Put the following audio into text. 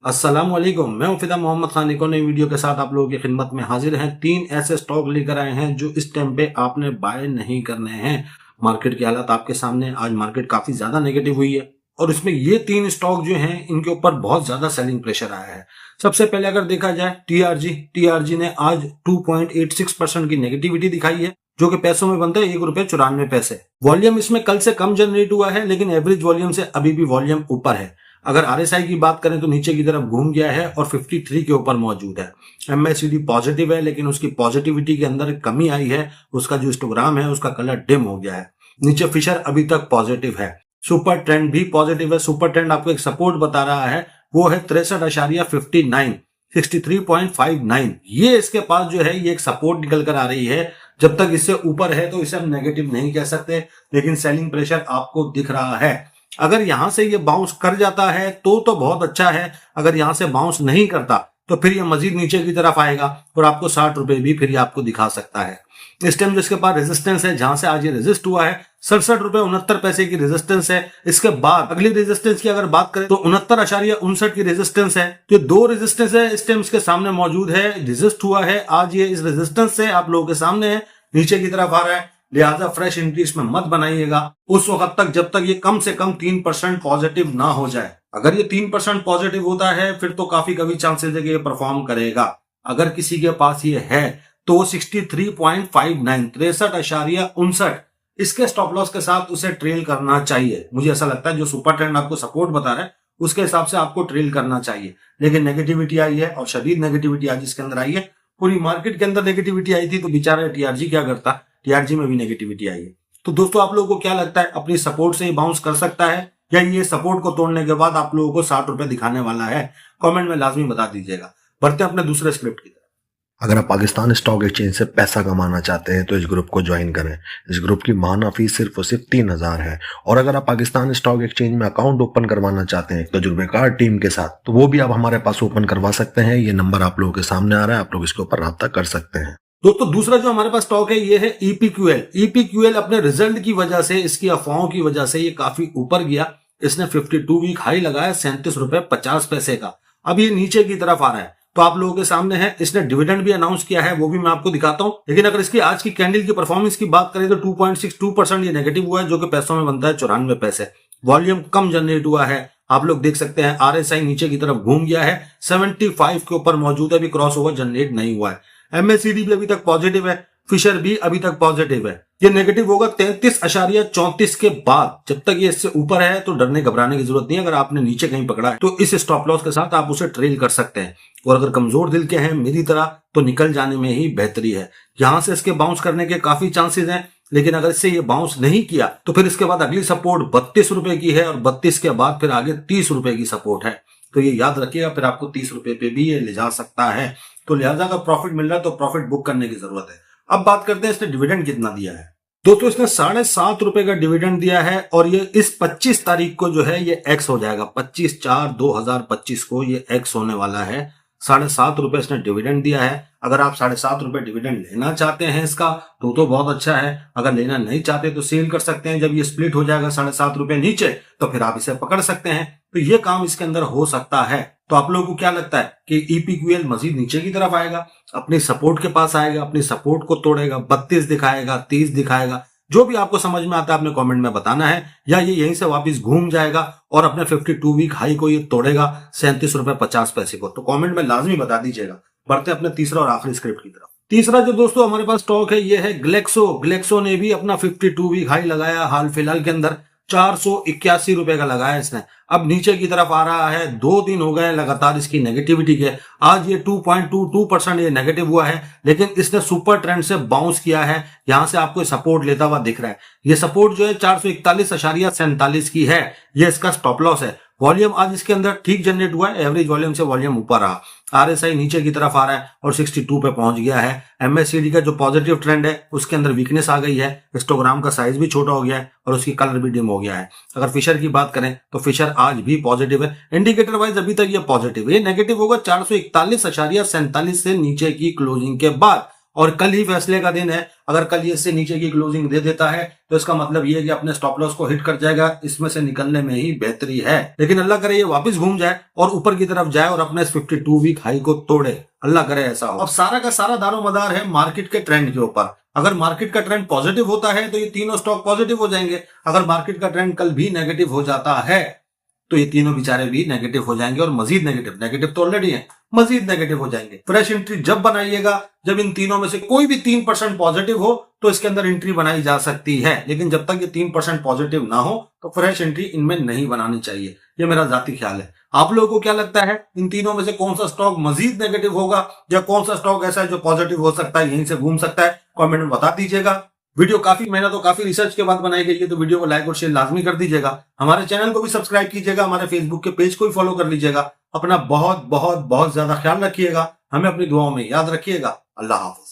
अस्सलाम वालेकुम, मैं फिदा मोहम्मद खान एक और नई वीडियो के साथ आप लोगों की खिदमत में हाजिर हैं। 3 ऐसे स्टॉक लेकर आए हैं जो इस टाइम पे आपने बाय नहीं करने हैं। मार्केट की हालत आपके सामने, आज मार्केट काफी ज्यादा नेगेटिव हुई है और इसमें ये 3 स्टॉक जो हैं इनके ऊपर बहुत ज्यादा सेलिंग प्रेशर आया है। सबसे पहले अगर देखा जाए टीआरजी ने आज 2.86% की नेगेटिविटी दिखाई है, जो कि पैसों में बनता है ₹1.94। वॉल्यूम इसमें कल से कम जनरेट हुआ है, लेकिन एवरेज वॉल्यूम से अभी भी वॉल्यूम ऊपर है। अगर आरएसआई की बात करें तो नीचे की तरफ घूम गया है और 53 के ऊपर मौजूद है। एमएसीडी पॉजिटिव है, लेकिन उसकी पॉजिटिविटी के अंदर कमी आई है। उसका जो हिस्टोग्राम है उसका कलर डिम हो गया है। नीचे फिशर अभी तक पॉजिटिव है। सुपर ट्रेंड भी पॉजिटिव है। सुपर ट्रेंड आपको एक सपोर्ट बता रहा है, वो है 63.59, 63.59। ये इसके पास जो है ये एक सपोर्ट निकल कर आ रही है। जब तक इससे ऊपर है तो इसे हम नेगेटिव नहीं कह सकते, लेकिन सेलिंग प्रेशर आपको दिख रहा है। अगर यहां से ये बाउंस कर जाता है तो बहुत अच्छा है। अगर यहां से बाउंस नहीं करता तो फिर ये मजीद नीचे की तरफ आएगा और आपको 60 रुपए भी फिर ये आपको दिखा सकता है। इस टाइम जो इसके पास रेजिस्टेंस है, जहां से आज ये रेजिस्ट हुआ है, 67.69 की रेजिस्टेंस है। इसके बाद अगली रेजिस्टेंस की अगर बात करें तो 69.59 की रेजिस्टेंस है। तो दो रेजिस्टेंस है इस टाइम इसके सामने मौजूद है। रेजिस्ट हुआ है आज ये इस रेजिस्टेंस से आप लोगों के सामने है, नीचे की तरफ आ रहा है। लिहाजा फ्रेश एंट्री इसमें मत बनाइएगा उस वक्त तक जब तक ये कम से कम 3% पॉजिटिव ना हो जाए। अगर ये 3% पॉजिटिव होता है फिर तो काफी चांसेस है कि ये परफॉर्म करेगा। अगर किसी के पास ये है तो 63.59, 63.59 इसके स्टॉप लॉस के साथ उसे ट्रेल करना चाहिए। मुझे ऐसा लगता है जो सुपर ट्रेंड आपको सपोर्ट बता रहा है उसके हिसाब से आपको ट्रेल करना चाहिए। लेकिन नेगेटिविटी आई है और शदीद नेगेटिविटी आज इसके अंदर आई है। पूरी मार्केट के अंदर नेगेटिविटी आई थी तो बेचारा टीआरजी क्या करता, टीआरजी में भी नेगेटिविटी आई है। तो दोस्तों आप लोगों को क्या लगता है, अपनी सपोर्ट से ये बाउंस कर सकता है या ये सपोर्ट को तोड़ने के बाद आप लोगों को 60 रुपए दिखाने वाला है? कमेंट में लाजमी बता दीजिएगा। बढ़ते हैं अपने दूसरे स्क्रिप्ट की तरफ। अगर आप पाकिस्तान स्टॉक एक्सचेंज से पैसा कमाना चाहते हैं तो इस ग्रुप को ज्वाइन करें। इस ग्रुप की माहाना फीस सिर्फ और सिर्फ 3000 है। और अगर आप पाकिस्तान स्टॉक एक्सचेंज में अकाउंट ओपन करवाना चाहते हैं तजुर्बेकार टीम के साथ, तो वो भी आप हमारे पास ओपन करवा सकते हैं। ये नंबर आप लोगों के सामने आ रहा है, आप लोग इसके ऊपर राब्ता कर सकते हैं। दोस्तों दूसरा जो हमारे पास स्टॉक है ये है ईपीक्यूएल अपने रिजल्ट की वजह से, इसकी अफवाहों की वजह से ये काफी ऊपर गया। इसने 52 वीक हाई लगाया ₹37.50 का। अब ये नीचे की तरफ आ रहा है तो आप लोगों के सामने है। इसने डिविडेंड भी अनाउंस किया है, वो भी मैं आपको दिखाता हूं। लेकिन अगर इसकी आज की कैंडल की परफॉर्मेंस की बात करें तो 2.62% ये नेगेटिव हुआ है, जो कि पैसों में बनता है ₹94। वॉल्यूम कम जनरेट हुआ है, आप लोग देख सकते हैं। आरएसआई नीचे की तरफ घूम गया है, 75 के ऊपर मौजूद है, अभी क्रॉस ओवर जनरेट नहीं हुआ है। एमएसीडी भी अभी तक पॉजिटिव है, फिशर भी अभी तक पॉजिटिव है। ये नेगेटिव होगा 33.34 के बाद। जब तक ये इससे ऊपर है तो डरने घबराने की जरूरत नहीं है। अगर आपने नीचे कहीं पकड़ा है तो इस स्टॉप लॉस के साथ आप उसे ट्रेल कर सकते हैं। और अगर कमजोर दिल के हैं मेरी तरह तो निकल जाने में ही बेहतरी है। यहां से इसके बाउंस करने के काफी चांसेस हैं, लेकिन अगर इससे ये बाउंस नहीं किया तो फिर इसके बाद अगली सपोर्ट 32 रुपए की है और 32 के बाद फिर आगे 30 रुपए की सपोर्ट है। तो ये याद रखिएगा, फिर आपको 30 रुपए पे भी ये ले जा सकता है। तो लिहाजा अगर प्रॉफिट मिल रहा है तो प्रॉफिट बुक करने की जरूरत है। अब बात करते हैं इसने डिविडेंड कितना दिया है। दोस्तों इसने ₹7.5 का डिविडेंड दिया है और ये इस 25 तारीख को जो है ये एक्स हो जाएगा। 25/4/2025 को ये एक्स होने वाला है। ₹7.5 इसने डिविडेंड दिया है। अगर आप ₹7.5 डिविडेंड लेना चाहते हैं इसका तो बहुत अच्छा है। अगर लेना नहीं चाहते तो सेल कर सकते हैं। जब ये स्प्लिट हो जाएगा ₹7.5 नीचे तो फिर आप इसे पकड़ सकते हैं। तो ये काम इसके अंदर हो सकता है। तो आप लोगों को क्या लगता है कि ईपीक्यूएल मजीद नीचे की तरफ आएगा, अपनी सपोर्ट के पास आएगा, अपनी सपोर्ट को तोड़ेगा, 32 दिखाएगा, 30 दिखाएगा? जो भी आपको समझ में आता है आपने कमेंट में बताना है। या ये यहीं से वापस घूम जाएगा और अपने 52 वीक हाई को ये तोड़ेगा ₹37.50 को? तो कमेंट में लाजमी बता दीजिएगा। बढ़ते अपने तीसरा और आखिरी स्क्रिप्ट की तरफ। तीसरा जो दोस्तों हमारे पास स्टॉक है ये है ग्लेक्सो ने भी अपना 52 वीक हाई लगाया हाल फिलहाल के अंदर। ₹481 का लगाया इसने। अब नीचे की तरफ आ रहा है। 2 दिन हो गए लगातार इसकी नेगेटिविटी के। आज ये 2.22% ये नेगेटिव हुआ है, लेकिन इसने सुपर ट्रेंड से बाउंस किया है। यहां से आपको सपोर्ट लेता हुआ दिख रहा है। ये सपोर्ट जो है 441.47 की है। ये इसका स्टॉप लॉस है। वॉल्यूम आज इसके अंदर ठीक जनरेट हुआ है, एवरेज वॉल्यूम से वॉल्यूम ऊपर रहा। आरएसआई नीचे की तरफ आ रहा है और 62 पे पहुंच गया है। एमएससीडी का जो पॉजिटिव ट्रेंड है उसके अंदर वीकनेस आ गई है। हिस्टोग्राम का साइज भी छोटा हो गया है और उसकी कलर भी डिम हो गया है। अगर फिशर की बात करें तो फिशर आज भी पॉजिटिव है। इंडिकेटर वाइज अभी तक ये पॉजिटिव है। ये नेगेटिव होगा 441.47 से नीचे की क्लोजिंग के बाद और कल ही फैसले का दिन है। अगर कल ये इससे नीचे की क्लोजिंग दे देता है तो इसका मतलब ये है कि अपने स्टॉप लॉस को हिट कर जाएगा, इसमें से निकलने में ही बेहतरी है। लेकिन अल्लाह करे ये वापस घूम जाए और ऊपर की तरफ जाए और अपने 52 वीक हाई को तोड़े, अल्लाह करे ऐसा हो। अब सारा का सारा दारोमदार है मार्केट के ट्रेंड के ऊपर। अगर मार्केट का ट्रेंड पॉजिटिव होता है तो ये तीनों स्टॉक पॉजिटिव हो जाएंगे। अगर मार्केट का ट्रेंड कल भी नेगेटिव हो जाता है तो ये तीनों बेचारे भी नेगेटिव हो जाएंगे और मजीद नेगेटिव तो ऑलरेडी है, मजीद नेगेटिव हो जाएंगे। फ्रेश एंट्री जब बनाइएगा जब इन तीनों में से कोई भी 3% पॉजिटिव हो तो इसके अंदर एंट्री बनाई जा सकती है। लेकिन जब तक ये 3% पॉजिटिव ना हो तो फ्रेश एंट्री इनमें नहीं बनानी चाहिए। ये मेरा जाती ख्याल है। आप लोगों को क्या लगता है इन तीनों में से कौन सा स्टॉक मजीद नेगेटिव होगा या कौन सा स्टॉक ऐसा है जो पॉजिटिव हो सकता है, यहीं से घूम सकता है? कमेंट में बता दीजिएगा। वीडियो काफी मेहनत और काफी रिसर्च के बाद बनाई गई है तो वीडियो को लाइक और शेयर लाजमी कर दीजिएगा। हमारे चैनल को भी सब्सक्राइब कीजिएगा, हमारे फेसबुक के पेज को भी फॉलो कर लीजिएगा। अपना बहुत बहुत बहुत ज्यादा ख्याल रखिएगा, हमें अपनी दुआओं में याद रखिएगा। अल्लाह हाफ़िज़।